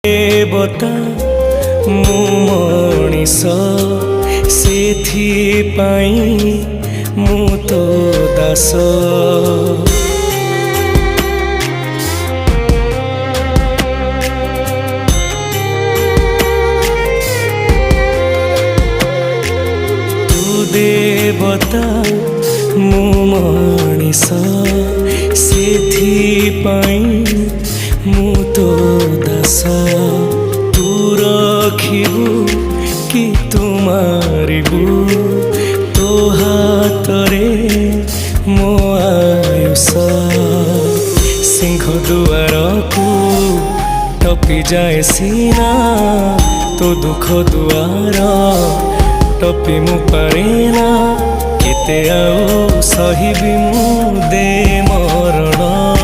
देवता मु मनीष सेथिपाई मु तो दास। तू देवता मु मनीष सेथिपाई मु तो दास। तू रखिबू कि तू मारिबू तो हातरे मो आयुष। सिंह दुआर को टपी जाए सीना तो दुख दुआर टपी मु पारेना। केते आउ सहिबी मु दे मरण।